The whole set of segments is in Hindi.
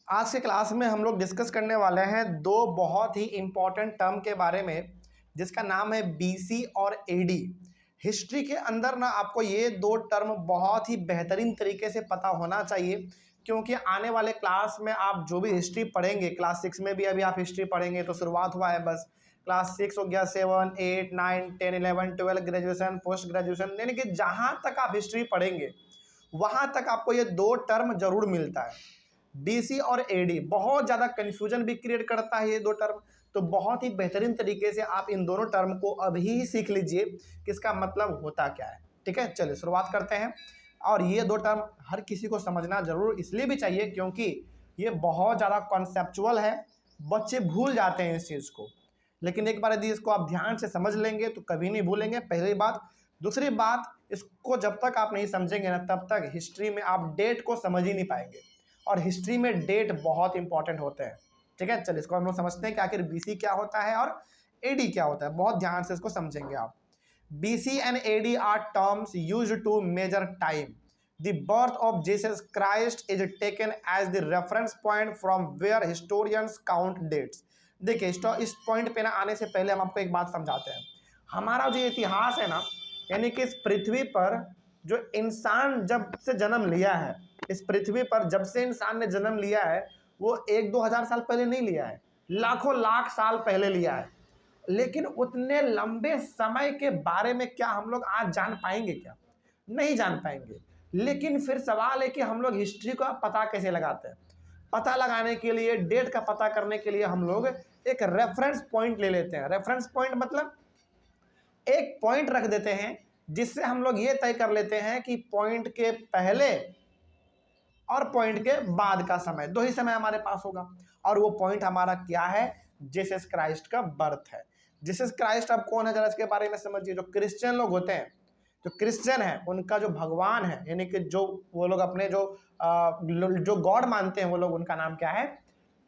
आज के क्लास में हम लोग डिस्कस करने वाले हैं दो बहुत ही इंपॉर्टेंट टर्म के बारे में, जिसका नाम है बीसी और एडी। हिस्ट्री के अंदर ना आपको ये दो टर्म बहुत ही बेहतरीन तरीके से पता होना चाहिए, क्योंकि आने वाले क्लास में आप जो भी हिस्ट्री पढ़ेंगे, क्लास 6 में भी अभी आप हिस्ट्री पढ़ेंगे तो शुरुआत हुआ है बस। क्लास 6 हो गया, 7, 8, 9, 10, 11, 12, ग्रेजुएशन, पोस्ट ग्रेजुएशन, यानी कि जहाँ तक आप हिस्ट्री पढ़ेंगे वहाँ तक आपको ये दो टर्म जरूर मिलता है। बीसी और एडी बहुत ज़्यादा कन्फ्यूजन भी क्रिएट करता है ये दो टर्म, तो बहुत ही बेहतरीन तरीके से आप इन दोनों टर्म को अभी ही सीख लीजिए कि इसका मतलब होता क्या है। ठीक है, चलिए शुरुआत करते हैं। और ये दो टर्म हर किसी को समझना जरूर इसलिए भी चाहिए क्योंकि ये बहुत ज़्यादा कॉन्सेप्चुअल है, बच्चे भूल जाते हैं इस चीज़ को, लेकिन एक बार यदि इसको आप ध्यान से समझ लेंगे तो कभी नहीं भूलेंगे, पहली बात। दूसरी बात, इसको जब तक आप नहीं समझेंगे ना तब तक हिस्ट्री में आप डेट को समझ ही नहीं पाएंगे, और हिस्ट्री में डेट बहुत इंपॉर्टेंट होते हैं। ठीक है, चलिए इसको हम लोग समझते हैं कि आखिर बीसी क्या होता है और एडी क्या होता है। बहुत ध्यान से इसको समझेंगे आप। BC and AD are terms used to measure time. The birth of Jesus Christ is taken as the reference point from where historians count dates. देखिए, इस पॉइंट पे ना आने से पहले हम आपको एक बात समझाते हैं। हमारा जो इतिहास है ना, यानी कि इस पृथ्वी पर जो इंसान जब से जन्म लिया है, इस पृथ्वी पर जब से इंसान ने जन्म लिया है वो 1-2 हज़ार साल पहले नहीं लिया है, लाखों लाख साल पहले लिया है। लेकिन उतने लंबे समय के बारे में क्या हम लोग आज जान पाएंगे? क्या नहीं जान पाएंगे। लेकिन फिर सवाल है कि हम लोग हिस्ट्री का पता कैसे लगाते हैं। पता लगाने के लिए, डेट का पता करने के लिए हम लोग एक रेफरेंस पॉइंट ले लेते हैं। रेफरेंस पॉइंट मतलब एक पॉइंट रख देते हैं जिससे हम लोग ये तय कर लेते हैं कि पॉइंट के पहले और पॉइंट के बाद का समय, दो ही समय हमारे पास होगा। और वो पॉइंट हमारा क्या है? जीसस क्राइस्ट का बर्थ है। जीसस क्राइस्ट अब कौन है, जरा इसके बारे में समझिए। जो क्रिश्चियन लोग होते हैं, जो क्रिश्चियन है, उनका जो भगवान है, यानी कि जो वो लोग अपने जो गॉड मानते हैं, वो लोग, उनका नाम क्या है?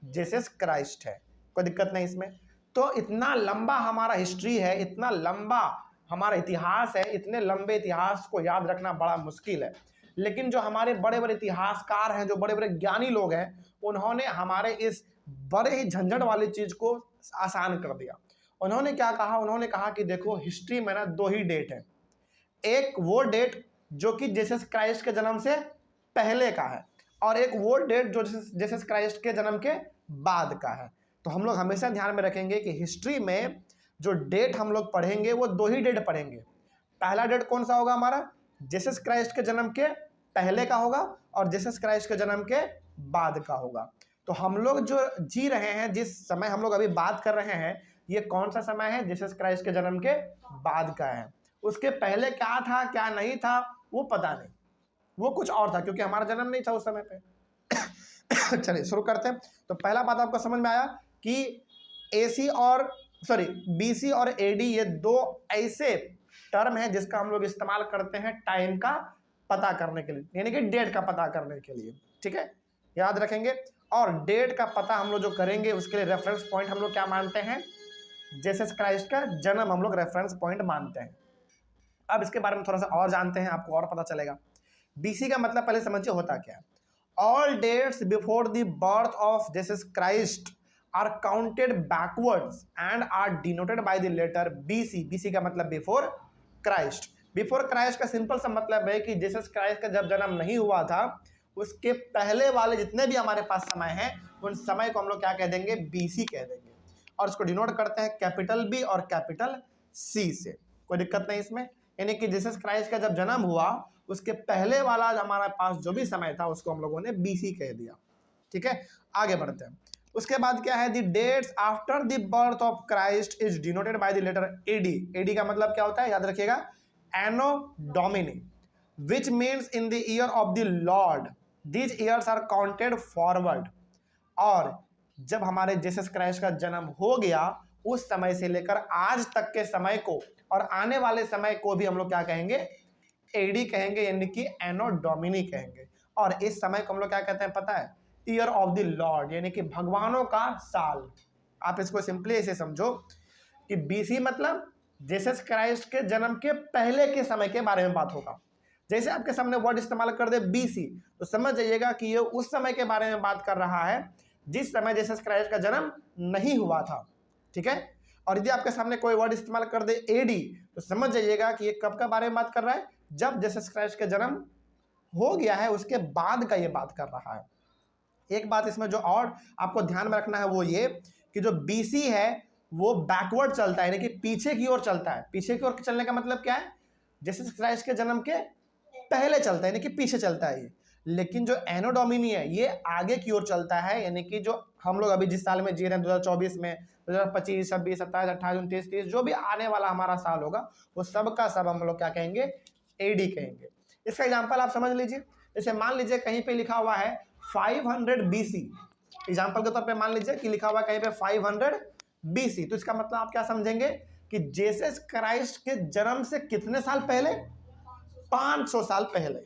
जीसस क्राइस्ट है। कोई दिक्कत नहीं इसमें। तो इतना लंबा हमारा हिस्ट्री है, इतना लंबा हमारा इतिहास है, इतने लंबे इतिहास को याद रखना बड़ा मुश्किल है। लेकिन जो हमारे बड़े बड़े इतिहासकार हैं, जो बड़े बड़े ज्ञानी लोग हैं, उन्होंने हमारे इस बड़े ही झंझट वाली चीज को आसान कर दिया। उन्होंने क्या कहा? उन्होंने कहा कि देखो, हिस्ट्री में ना दो ही डेट है। एक वो डेट जो कि जीसस क्राइस्ट के जन्म से पहले का है, और एक वो डेट जो जीसस क्राइस्ट के जन्म के बाद का है। तो हम लोग हमेशा ध्यान में रखेंगे कि हिस्ट्री में जो डेट हम लोग पढ़ेंगे वो दो ही डेट पढ़ेंगे। पहला डेट कौन सा होगा हमारा? जीसस क्राइस्ट के जन्म के पहले का होगा, और जीसस क्राइस्ट के जन्म के बाद का होगा। तो हम लोग जो जी रहे हैं, जिस समय हम लोग अभी बात कर रहे हैं, ये कौन सा समय है? जीसस क्राइस्ट के जन्म के बाद का है। उसके पहले क्या था क्या नहीं था वो पता नहीं, वो कुछ और था, क्योंकि हमारा जन्म नहीं था उस समय पे। चलिए शुरू करते हैं। तो पहला बात आपको समझ में आया कि बीसी और एडी ये दो ऐसे टर्म है जिसका हम लोग इस्तेमाल करते हैं टाइम का पता करने के लिए, यानी कि डेट का पता करने के लिए। ठीक है, याद रखेंगे। और डेट का पता हम लोग जो करेंगे उसके लिए रेफरेंस पॉइंट हम लोग क्या मानते हैं? जीसस क्राइस्ट का जन्म हम लोग रेफरेंस पॉइंट मानते हैं। अब इसके बारे में थोड़ा सा और जानते हैं, आपको और पता चलेगा। बीसी का मतलब पहले समझिए होता क्या है। All dates before the birth of Jesus Christ are counted backwards and are denoted by the letter BC. BC का मतलब बिफोर क्राइस्ट। बिफोर क्राइस्ट का सिंपल सा मतलब है कि जीसस क्राइस्ट का जब जन्म नहीं हुआ था उसके पहले वाले जितने भी हमारे पास समय हैं, उन समय को हम लोग क्या कह देंगे? बीसी कह देंगे। और इसको डिनोट करते हैं कैपिटल बी और कैपिटल सी से। कोई दिक्कत नहीं इसमें। यानी कि जीसस क्राइस्ट का जब जन्म हुआ उसके पहले वाला हमारे पास जो भी समय था उसको हम लोगों ने बीसी कह दिया। ठीक है, आगे बढ़ते हैं। उसके बाद क्या है? The dates after the birth of Christ is denoted by the letter AD. AD का मतलब क्या होता है? याद रखिएगा, Anno Domini, which means in the year of the Lord. These years are counted forward. और जब हमारे जीसस क्राइस्ट का जन्म हो गया उस समय से लेकर आज तक के समय को और आने वाले समय को भी हम लोग क्या कहेंगे? एडी कहेंगे, यानी कि एनो डोमिनी कहेंगे। और इस समय को हम लोग क्या कहते हैं पता है? ईयर ऑफ द लॉर्ड, यानी कि भगवानों का साल। आप इसको सिंपली ऐसे समझो कि बीसी मतलब जीसस क्राइस्ट के जन्म के पहले के समय के बारे में बात होगा। जैसे आपके सामने वर्ड इस्तेमाल कर दे BC, तो समझ जाइएगा कि ये उस समय के बारे में बात कर रहा है जिस समय जीसस क्राइस्ट का जन्म नहीं हुआ था, ठीक है। और यदि आपके सामने कोई वर्ड इस्तेमाल कर दे AD, तो समझ जाइएगा कि ये कब का बारे में बात कर रहा है, जब जीसस क्राइस्ट का जन्म हो गया है उसके बाद का ये बात कर रहा है। एक बात इसमें जो और आपको ध्यान में रखना है वो ये कि जो BC है वो बैकवर्ड चलता है, यानी कि पीछे की ओर चलता है। पीछे की ओर चलने का मतलब क्या है, जीसस क्राइस्ट के जन्म के पहले चलता है, यानी कि पीछे चलता है ये। लेकिन जो एनो डोमिनी है ये आगे की ओर चलता है, यानी कि जो हम लोग अभी जिस साल में जी रहे हैं 2024 में, 2025, 26, 27, 28, 29, 30, जो भी आने वाला हमारा साल होगा वो सब का सब हम लोग क्या कहेंगे, AD कहेंगे। इसका एग्जाम्पल आप समझ लीजिए। जैसे मान लीजिए कहीं पे लिखा हुआ है 500 BC, एग्जाम्पल के तौर पे मान लीजिए कि लिखा हुआ है कहीं पे 500 BC, तो इसका मतलब आप क्या समझेंगे कि जीसस क्राइस्ट के जन्म से कितने साल पहले, 500 साल पहले।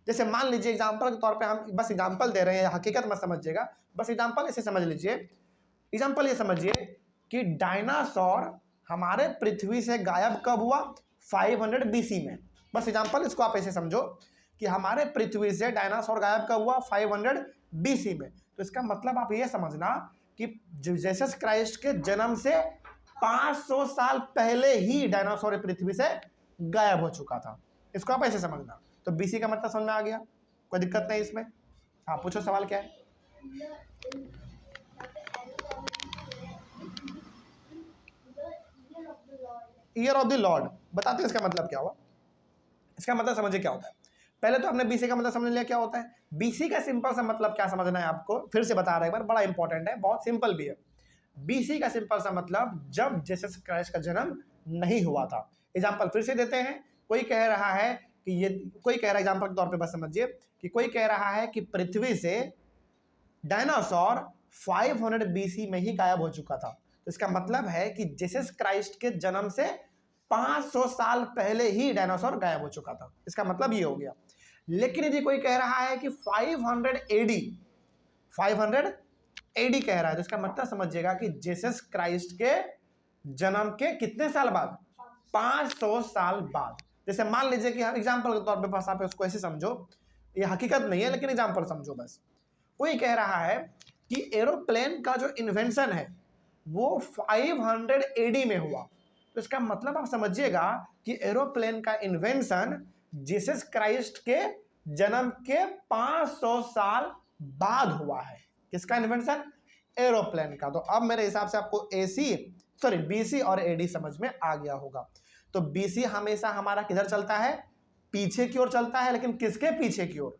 जैसे मान लीजिए एग्जाम्पल के तौर पे हम बस एग्जाम्पल दे रहे हैं, हकीकत मत समझिएगा, बस एग्जाम्पल इसे समझ लीजिए। एग्जाम्पल ये समझिए कि डायनासोर हमारे पृथ्वी से गायब कब हुआ, 500 BC में। बस एग्जाम्पल इसको आप ऐसे समझो कि हमारे पृथ्वी से डायनासोर गायब कब हुआ, 500 BC में। तो इसका मतलब आप ये समझना कि जीसस क्राइस्ट के जन्म से 500 साल पहले ही डायनासोर पृथ्वी से गायब हो चुका था। इसको आप ऐसे समझना। तो BC का मतलब समझ में आ गया, कोई दिक्कत नहीं इसमें। हाँ पूछो, सवाल क्या है। ईयर ऑफ द लॉर्ड बताते हैं इसका मतलब क्या हुआ। इसका मतलब समझिए क्या होता है। पहले तो आपने BC का मतलब समझ लिया क्या होता है। BC का सिंपल सा मतलब क्या समझना है आपको, फिर से बता रहा है एक बार, बड़ा इंपॉर्टेंट है, बहुत सिंपल भी है। BC का सिंपल सा मतलब जब जीसस क्राइस्ट का जन्म नहीं हुआ था। एग्जाम्पल फिर से देते हैं। कोई कह रहा है कि ये, कोई कह रहा है एग्जाम्पल के तौर पे बस समझिए कि कोई कह रहा है कि पृथ्वी से डायनासोर 500 BC में ही गायब हो चुका था। तो इसका मतलब है कि जीसस क्राइस्ट के जन्म से 500 साल पहले ही डायनासोर गायब हो चुका था। इसका मतलब ये हो गया। लेकिन यदि कोई कह रहा है कि 500 AD कह रहा है, तो इसका मतलब समझिएगा कि जीसस क्राइस्ट के जन्म के कितने साल बाद, 500 साल बाद। जैसे मान लीजिए कि एग्जाम्पल के तौर पे बस आप उसको ऐसे समझो, ये हकीकत नहीं है लेकिन एग्जाम्पल समझो बस। कोई कह रहा है कि एरोप्लेन का जो इन्वेंशन है वो 500 AD में हुआ, तो इसका मतलब आप समझिएगा कि एरोप्लेन का इन्वेंशन जीसस क्राइस्ट के जन्म के 500 साल बाद हुआ है। किसका इन्वेंशन, एरोप्लेन का। तो अब मेरे हिसाब से आपको BC और AD समझ में आ गया होगा। तो BC हमेशा हमारा किधर चलता है, पीछे की ओर चलता है। लेकिन किसके पीछे की ओर,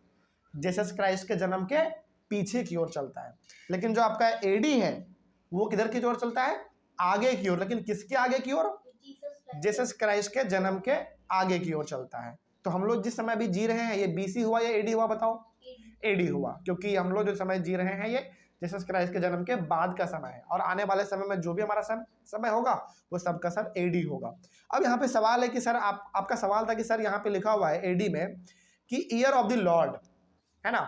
जीसस क्राइस्ट के जन्म के पीछे की ओर चलता है। लेकिन जो आपका AD है वो किधर की ओर चलता है, आगे की ओर। लेकिन किसके आगे की ओर, जीसस क्राइस्ट के जन्म के आगे की ओर चलता है। तो हम लोग जिस समय अभी जी रहे हैं ये BC हुआ या AD हुआ, बताओ। AD हुआ, क्योंकि हम लोग जो समय जी रहे हैं ये जीसस क्राइस्ट के जन्म के बाद का समय है। और आने वाले समय में जो भी हमारा समय होगा वो सब का सब AD होगा। अब यहाँ पे सवाल है कि सर आपका सवाल था कि सर यहाँ पे लिखा हुआ है AD में कि ईयर ऑफ द लॉर्ड, है ना,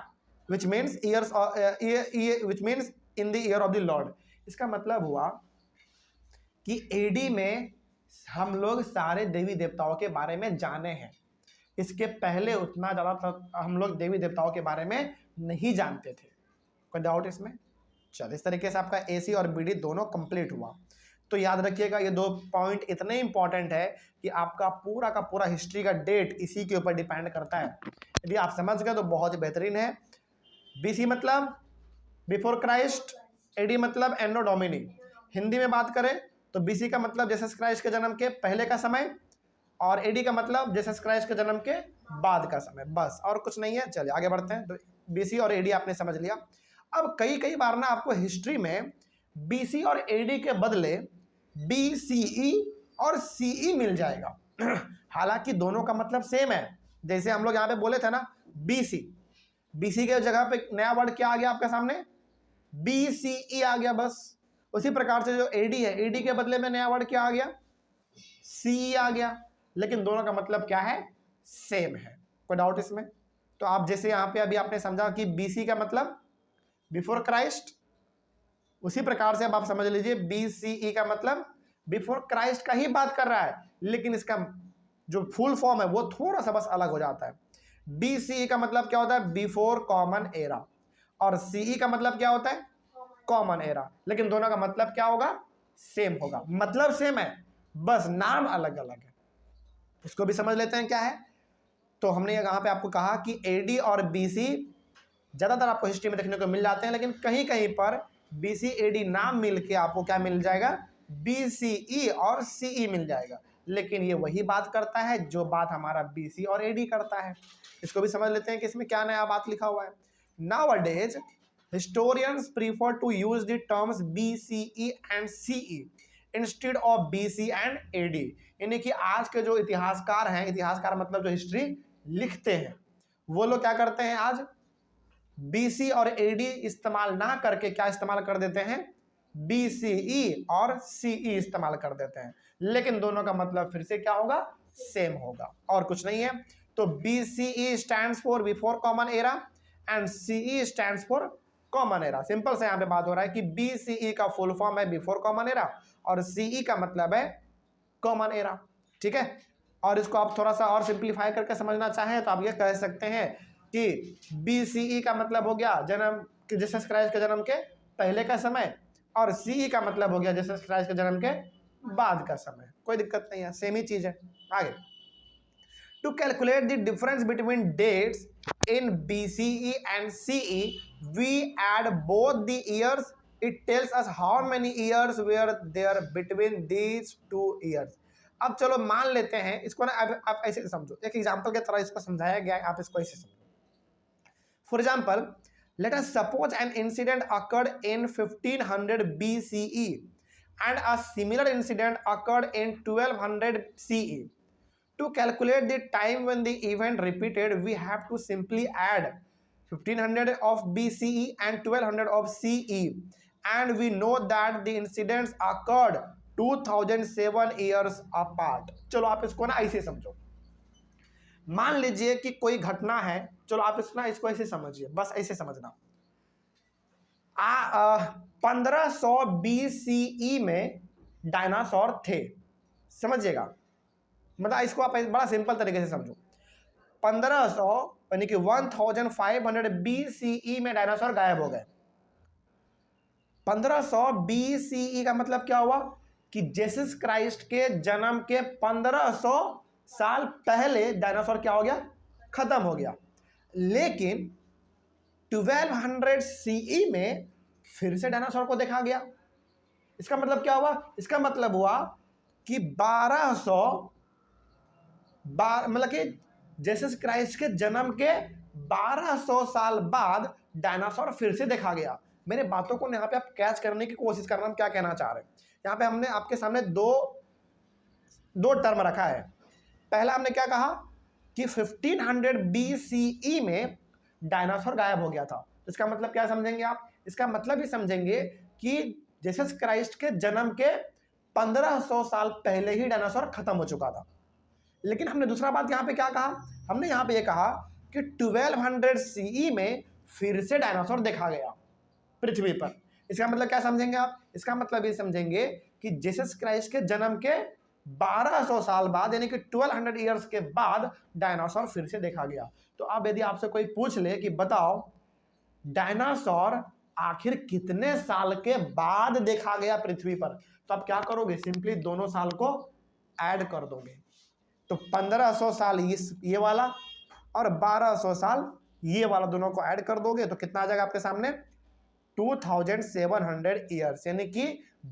विच means in the year of the Lord. इसका मतलब हुआ कि AD में हम लोग सारे देवी देवताओं के बारे में जाने हैं। इसके पहले उतना ज़्यादा हम लोग देवी देवताओं के बारे में नहीं जानते थे। कोई डाउट इसमें? चलो, इस तरीके से आपका AC और BD दोनों कंप्लीट हुआ। तो याद रखिएगा ये 2 पॉइंट इतने इंपॉर्टेंट है कि आपका पूरा का पूरा हिस्ट्री का डेट इसी के ऊपर डिपेंड करता है। यदि आप समझ गए तो बहुत ही बेहतरीन है। BC मतलब बिफोर क्राइस्ट, AD मतलब एनो डोमिनी। हिंदी में बात करें तो BC का मतलब जीसस क्राइस्ट के जन्म के पहले का समय, और AD का मतलब जीसस क्राइस्ट के जन्म के बाद का समय, बस और कुछ नहीं है। चलिए आगे बढ़ते हैं। तो BC और AD आपने समझ लिया। अब कई बार ना आपको हिस्ट्री में BC और AD के बदले BCE और CE मिल जाएगा। हालांकि दोनों का मतलब सेम है। जैसे हम लोग यहाँ पे बोले थे ना BC के जगह पे नया वर्ड क्या आ गया आपके सामने, BCE आ गया। बस उसी प्रकार से जो AD है, AD के बदले में नया वर्ड क्या आ गया, CE आ गया। लेकिन दोनों का मतलब क्या है, सेम है। कोई डाउट इसमें? तो आप जैसे यहाँ पे अभी आपने समझा कि BC का मतलब बिफोर क्राइस्ट, उसी प्रकार से अब आप समझ लीजिए BCE का मतलब बिफोर क्राइस्ट का ही बात कर रहा है, लेकिन इसका जो फुल फॉर्म है वो थोड़ा सा बस अलग हो जाता है। BCE का मतलब क्या होता है? Before common era. और CE का मतलब क्या होता है? Common era. लेकिन दोनों का मतलब क्या होगा? सेम होगा। मतलब सेम है, बस नाम अलग अलग है। इसको भी समझ लेते हैं क्या है। तो हमने यहाँ पे आपको कहा कि AD और BC ज़्यादातर आपको हिस्ट्री में देखने को मिल जाते हैं, लेकिन कहीं कहीं पर BC AD नाम मिल के आपको क्या मिल जाएगा? BCE और CE मिल जाएगा। लेकिन ये वही बात करता है जो बात हमारा BC और AD करता है। इसको भी समझ लेते हैं कि इसमें क्या नया बात लिखा हुआ है। Nowadays, historians prefer to use the terms BCE and CE instead of BC and AD। यानी कि आज के जो इतिहासकार हैं, इतिहासकार मतलब जो हिस्ट्री लिखते हैं, वो लोग क्या करते हैं? आज BC और AD इस्तेमाल ना करके क्या इस्तेमाल कर देते हैं? BCE और CE इस्तेमाल कर देते हैं। लेकिन दोनों का मतलब फिर से क्या होगा? सेम होगा, और कुछ नहीं है। तो BCE stands for before common era and CE stands for common era. Simple से यहाँ पे बात हो रहा है कि BCE का फुल फॉर्म है बिफोर कॉमन एरा और CE का मतलब है कॉमन एरा। ठीक है। और इसको आप थोड़ा सा और सिंप्लीफाई करके समझना चाहें तो आप ये कह सकते हैं कि BCE का मतलब हो गया जन्म, जीसस क्राइस्ट के जन्म के पहले का समय, और CE का मतलब हो गया जीसस क्राइस्ट के जन्म के बाद का समय। कोई दिक्कत नहीं है, सेम ही चीज है। आगे, to calculate the difference between dates in BCE and CE, we add both the years. It tells us how many years were there between these two years. अब चलो मान लेते हैं इसको ना, अब आप ऐसे समझो, एक एग्जांपल के तरह इसको समझाया गया है, आप इसको ऐसे समझो। For example, let us suppose an incident occurred in 1500 BCE and a similar incident occurred in 1200 CE. To calculate the time when the event repeated, we have to simply add 1500 of BCE and 1200 of CE, and we know that the incidents occurred 2007 years apart. चलो आप इसको ना ऐसे समझो। मान लीजिए कि कोई घटना है, चलो आप इसको ऐसे समझिए, बस ऐसे समझना। 1500 BCE में डायनासोर थे, समझिएगा। मतलब इसको आप बड़ा सिंपल तरीके से समझो। 1500 यानी कि 1500 BCE में डायनासोर गायब हो गए। 1500 BCE का मतलब क्या हुआ? कि जीसस क्राइस्ट के जन्म के 1500 साल पहले डायनासोर क्या हो गया? खत्म हो गया। लेकिन 1200 CE में फिर से डायनासोर को देखा गया। इसका मतलब क्या हुआ? इसका मतलब हुआ कि 1200 मतलब कि जीसस क्राइस्ट के जन्म के 1200 साल बाद डायनासोर फिर से देखा गया। मेरे बातों को यहाँ पे आप कैच करने की कोशिश करना, हम क्या कहना चाह रहे हैं। यहाँ पे हमने आपके सामने दो टर्म रखा है। पहला हमने क्या कहा कि 1500 BCE में डायनासोर गायब हो गया था। इसका मतलब क्या समझेंगे आप? इसका मतलब ही समझेंगे कि जीसस क्राइस्ट के जन्म के 1500 साल पहले ही डायनासोर खत्म हो चुका था। लेकिन हमने दूसरा बात यहाँ पे क्या कहा? हमने यहाँ पे ये कहा कि 1200 CE में फिर से डायनासोर देखा गया पृथ्वी पर। इसका मतलब क्या समझेंगे आप? इसका मतलब ये समझेंगे कि जीसस क्राइस्ट के जन्म के 1200 साल बाद यानी कि 1200 ईयर्स के बाद डायनासोर फिर से देखा गया। तो अब यदि आपसे कोई पूछ ले कि बताओ डायनासोर आखिर कितने साल के बाद देखा गया पृथ्वी पर, तो आप क्या करोगे? सिंपली दोनों साल को ऐड कर दोगे। तो 1500 साल ये वाला और 1200 साल ये वाला, दोनों को ऐड कर दोगे तो कितना आ जाएगा आपके सामने? 2700 ईयर्स, यानी कि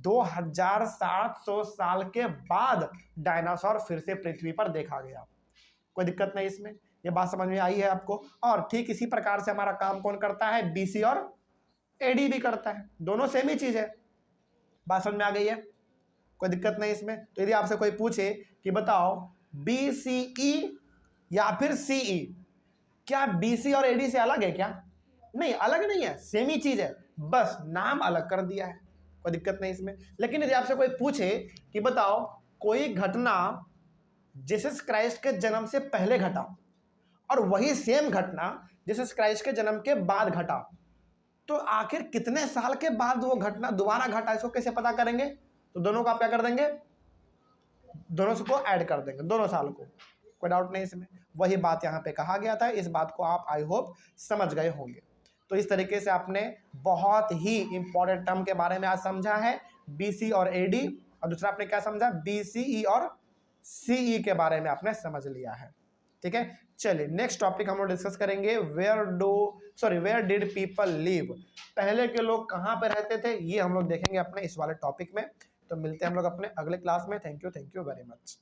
2700 साल के बाद डायनासोर फिर से पृथ्वी पर देखा गया। कोई दिक्कत नहीं इसमें, ये बात समझ में आई है आपको। और ठीक इसी प्रकार से हमारा काम कौन करता है? BC और AD भी करता है, दोनों सेम ही चीज है। बात समझ में आ गई है? कोई दिक्कत नहीं इसमें। तो यदि आपसे कोई पूछे कि बताओ BCE या फिर CE, क्या BC और AD से अलग है क्या? नहीं, अलग नहीं है, सेम ही चीज है, बस नाम अलग कर दिया है। कोई दिक्कत नहीं इसमें। लेकिन यदि आपसे कोई पूछे कि बताओ कोई घटना जीसस क्राइस्ट के जन्म से पहले घटा और वही सेम घटना जीसस क्राइस्ट के जन्म के बाद घटा, तो आखिर कितने साल के बाद वो घटना दोबारा घटा, इसको कैसे पता करेंगे? तो दोनों को आप क्या कर देंगे? दोनों को ऐड कर देंगे, दोनों साल को। कोई डाउट नहीं इसमें। वही बात यहाँ पे कहा गया था। इस बात को आप आई होप समझ गए होंगे। तो इस तरीके से आपने बहुत ही इंपॉर्टेंट टर्म के बारे में आज समझा है, बीसी और एडी, और दूसरा आपने क्या समझा, बीसीई और सीई के बारे में आपने समझ लिया है। ठीक है, चलिए नेक्स्ट टॉपिक हम लोग डिस्कस करेंगे, वेयर डिड पीपल लिव, पहले के लोग कहाँ पे रहते थे, ये हम लोग देखेंगे अपने इस वाले टॉपिक में। तो मिलते हैं हम लोग अपने अगले क्लास में। Thank you very much.